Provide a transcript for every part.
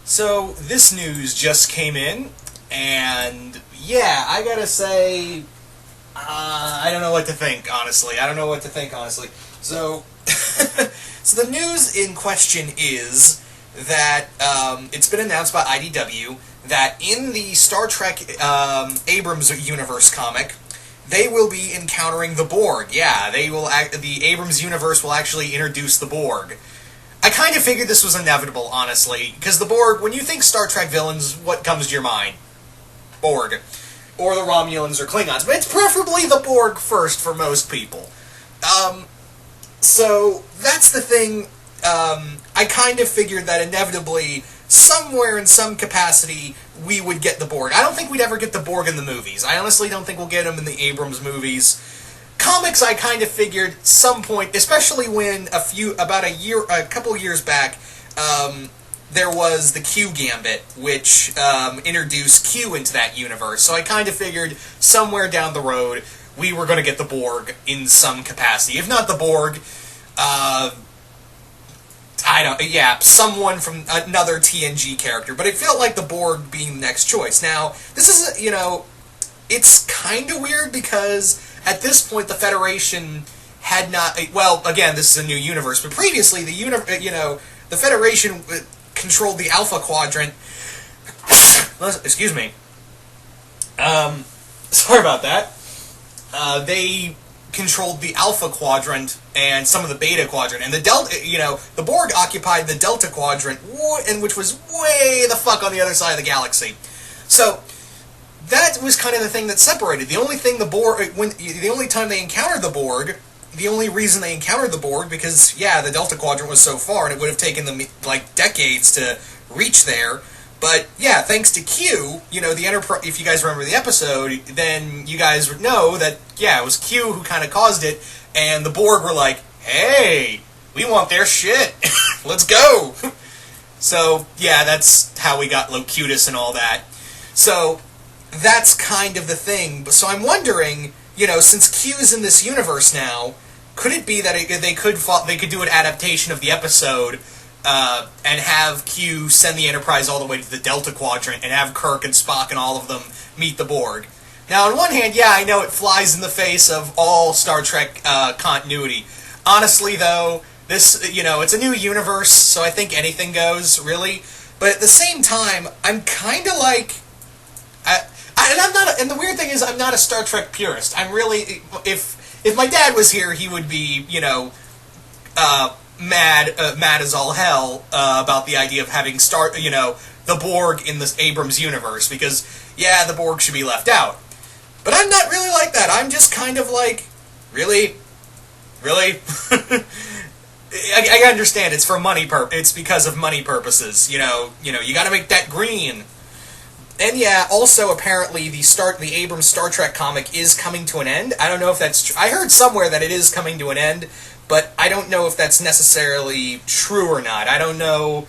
So, this news just came in, and yeah, I gotta say, I don't know what to think, honestly. So, so the news in question is that it's been announced by IDW that in the Star Trek Abrams universe comic, they will be encountering the Borg. Yeah, the Abrams universe will actually introduce the Borg. I kind of figured this was inevitable, honestly, because the Borg, when you think Star Trek villains, what comes to your mind? Borg. Or the Romulans or Klingons, but it's preferably the Borg first for most people. So, that's the thing. I kind of figured that inevitably, somewhere in some capacity, we would get the Borg. I don't think we'd ever get the Borg in the movies. I honestly don't think we'll get them in the Abrams movies. Comics, I kind of figured some point, especially when a couple years back, there was the Q Gambit, which introduced Q into that universe. So I kind of figured somewhere down the road we were going to get the Borg in some capacity. If not the Borg, someone from another TNG character. But it felt like the Borg being the next choice. Now, this is, it's kind of weird because at this point the Federation had not... Well, again, this is a new universe, but previously the Federation controlled the Alpha Quadrant. Excuse me. Sorry about that. They controlled the Alpha Quadrant and some of the Beta Quadrant, and the Delta, the Borg occupied the Delta Quadrant, and which was way the fuck on the other side of the galaxy. So that was kind of the thing that separated. The only time they encountered the Borg, the only reason they encountered the Borg, because the Delta Quadrant was so far, and it would have taken them decades to reach there. But yeah, thanks to Q, the Enterprise. If you guys remember the episode, then you guys would know that it was Q who kind of caused it, and the Borg were like, "Hey, we want their shit, let's go." So yeah, that's how we got Locutus and all that. So that's kind of the thing. So I'm wondering, since Q's in this universe now, could it be that they could do an adaptation of the episode? And have Q send the Enterprise all the way to the Delta Quadrant and have Kirk and Spock and all of them meet the Borg. Now, on one hand, I know it flies in the face of all Star Trek continuity. Honestly, though, this, it's a new universe, so I think anything goes, really. But at the same time, I'm kind of like... and the weird thing is, I'm not a Star Trek purist. I'm really... If my dad was here, he would be, mad as all hell about the idea of having the Borg in this Abrams universe, because the Borg should be left out. But I'm not really like that. I'm just kind of like, really? I understand it's for money it's because of money purposes. You got to make that green. And also apparently the Abrams Star Trek comic is coming to an end. I don't know if that's true. I heard somewhere that it is coming to an end. But I don't know if that's necessarily true or not. I don't know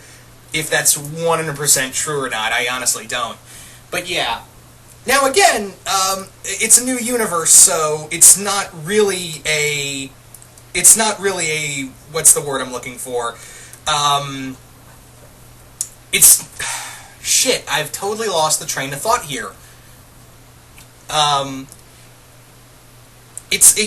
if that's 100% true or not. I honestly don't. But yeah. Now again, it's a new universe, so it's not really a... What's the word I'm looking for? It's... Shit, I've totally lost the train of thought here. It's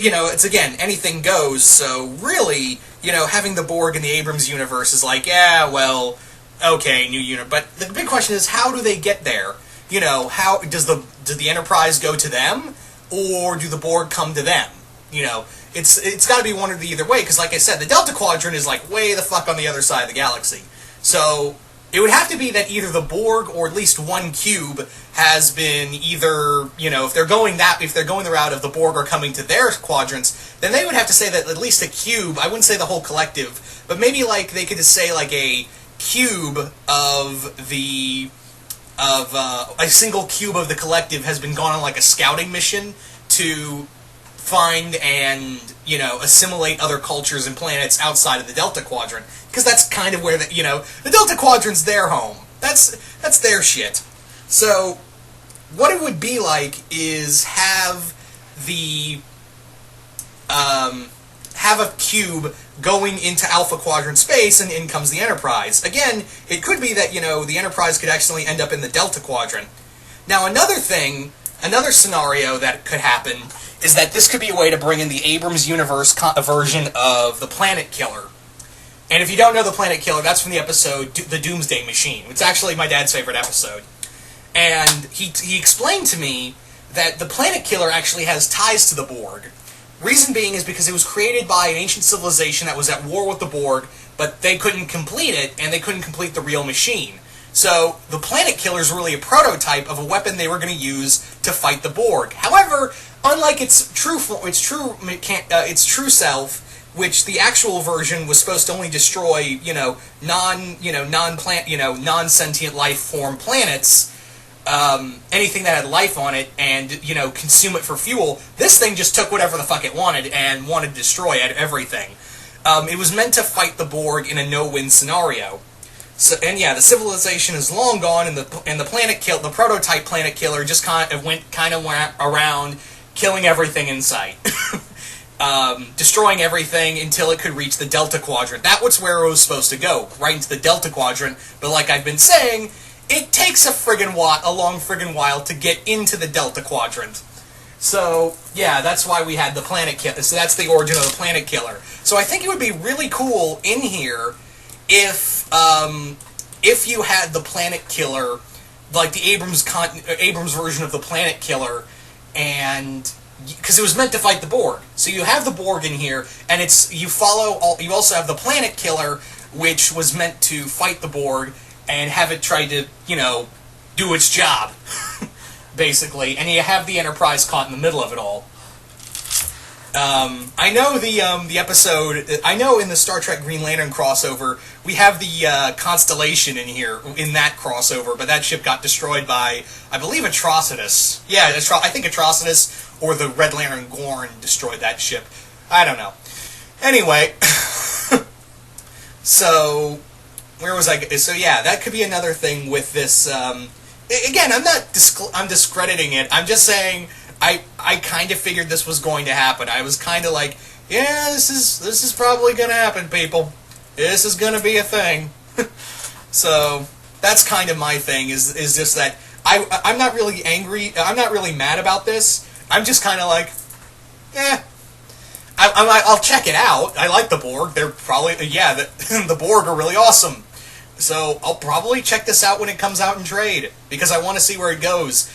again, anything goes, so really, having the Borg in the Abrams universe is like, okay, new unit. But the big question is, how do they get there? How does the Enterprise go to them, or do the Borg come to them? It's got to be one or the either way, because like I said, the Delta Quadrant is like way the fuck on the other side of the galaxy. So it would have to be that either the Borg or at least one cube has been either, if they're going the route of the Borg are coming to their quadrants, then they would have to say that at least a cube, I wouldn't say the whole collective, but maybe they could just say a cube of a single cube of the collective has been gone on a scouting mission to find and, assimilate other cultures and planets outside of the Delta Quadrant. Because that's kind of where the Delta Quadrant's their home. That's their shit. So, what it would be like is have a cube going into Alpha Quadrant space, and in comes the Enterprise. Again, it could be that, the Enterprise could actually end up in the Delta Quadrant. Now, another scenario that could happen is that this could be a way to bring in the Abrams universe version of the Planet Killer. And if you don't know the Planet Killer, that's from the episode The Doomsday Machine. It's actually my dad's favorite episode. And he explained to me that the Planet Killer actually has ties to the Borg. Reason being is because it was created by an ancient civilization that was at war with the Borg, but they couldn't complete it, and they couldn't complete the real machine. So the Planet Killer is really a prototype of a weapon they were going to use to fight the Borg. However, unlike its true self, which the actual version was supposed to only destroy, non-sentient life form planets, anything that had life on it, and, consume it for fuel. This thing just took whatever the fuck it wanted and wanted to destroy everything. It was meant to fight the Borg in a no-win scenario. So, and yeah, the civilization is long gone, and the prototype Planet Killer just went around killing everything in sight. Destroying everything until it could reach the Delta Quadrant. That was where it was supposed to go, right into the Delta Quadrant, but like I've been saying, it takes a long friggin' while to get into the Delta Quadrant. So, yeah, that's why we had the Planet Killer. So that's the origin of the Planet Killer. So I think it would be really cool in here if you had the Planet Killer, like the Abrams version of the Planet Killer, and because it was meant to fight the Borg. So you have the Borg in here, and you also have the Planet Killer, which was meant to fight the Borg and have it try to, do its job, basically. And you have the Enterprise caught in the middle of it all. I know the episode. I know in the Star Trek Green Lantern crossover, we have the Constellation in here in that crossover, but that ship got destroyed by, I believe, Atrocitus. Yeah, I think Atrocitus or the Red Lantern Gorn destroyed that ship. I don't know. Anyway, so where was I? So yeah, that could be another thing with this. Again, I'm discrediting it. I'm just saying. I kind of figured this was going to happen. I was kind of like, yeah, this is probably going to happen, people. This is going to be a thing. So that's kind of my thing. Is just that I'm not really angry. I'm not really mad about this. I'm just kind of like, yeah. I'll check it out. I like the Borg. They're probably the Borg are really awesome. So I'll probably check this out when it comes out in trade because I want to see where it goes.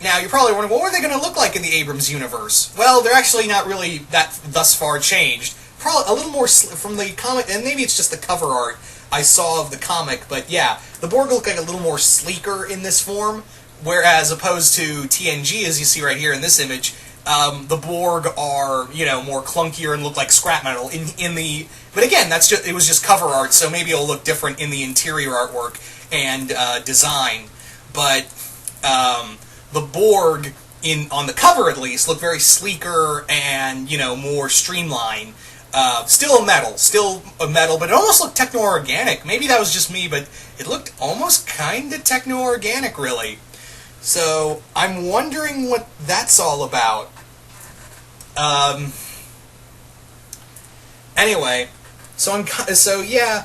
Now, you're probably wondering, what were they going to look like in the Abrams universe? Well, they're actually not really that thus far changed. Probably a little more from the comic, and maybe it's just the cover art I saw of the comic, but yeah, the Borg look like a little more sleeker in this form, whereas opposed to TNG, as you see right here in this image, the Borg are, more clunkier and look like scrap metal in the... But again, it was just cover art, so maybe it'll look different in the interior artwork and design, but... the Borg, on the cover at least, look very sleeker and, more streamlined. Still a metal, but it almost looked techno-organic. Maybe that was just me, but it looked almost kind of techno-organic, really. So, I'm wondering what that's all about. Anyway, so yeah,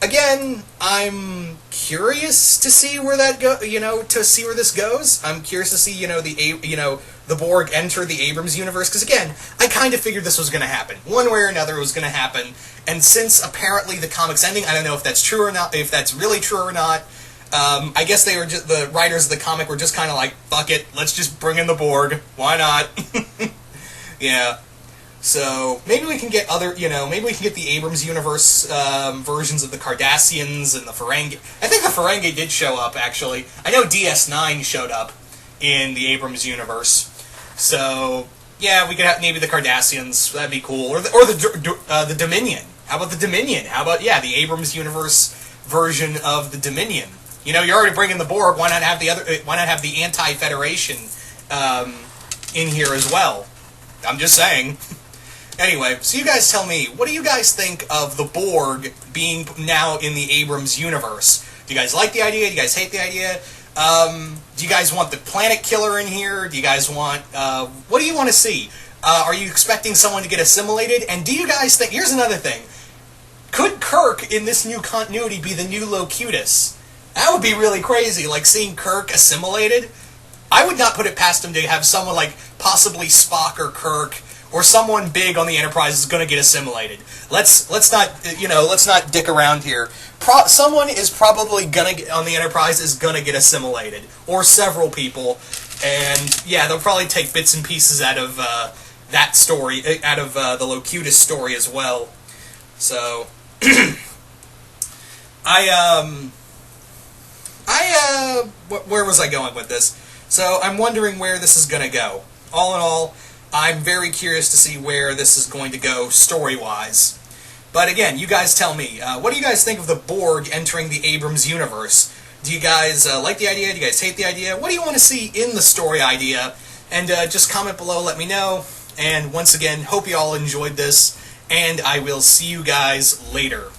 again, I'm curious to see where that to see where this goes. I'm curious to see, the Borg enter the Abrams universe, because again, I kind of figured this was going to happen. One way or another, it was going to happen. And since apparently the comic's ending, I don't know if that's true or not, if that's really true or not. I guess the writers of the comic were just kind of like, fuck it, let's just bring in the Borg. Why not? Yeah. So, maybe we can get maybe we can get the Abrams universe versions of the Cardassians and the Ferengi. I think the Ferengi did show up, actually. I know DS9 showed up in the Abrams universe. So, yeah, we could have maybe the Cardassians. That'd be cool. Or the Dominion. How about the Dominion? How about, the Abrams universe version of the Dominion? You're already bringing the Borg. Why not have the Anti-Federation in here as well? I'm just saying. Anyway, so you guys tell me, what do you guys think of the Borg being now in the Abrams universe? Do you guys like the idea? Do you guys hate the idea? Do you guys want the Planet Killer in here? Do you guys want... what do you want to see? Are you expecting someone to get assimilated? And do you guys think... Here's another thing. Could Kirk, in this new continuity, be the new Locutus? That would be really crazy, like seeing Kirk assimilated. I would not put it past him to have someone like possibly Spock or Kirk or someone big on the Enterprise is going to get assimilated. Let's not dick around here. Someone is probably gonna on the Enterprise is gonna get assimilated, or several people, and yeah, they'll probably take bits and pieces out of that story, out of the Locutus story as well. So, where was I going with this? So I'm wondering where this is going to go. All in all, I'm very curious to see where this is going to go story-wise. But again, you guys tell me, what do you guys think of the Borg entering the Abrams universe? Do you guys like the idea? Do you guys hate the idea? What do you want to see in the story idea? And just comment below, let me know. And once again, hope you all enjoyed this, and I will see you guys later.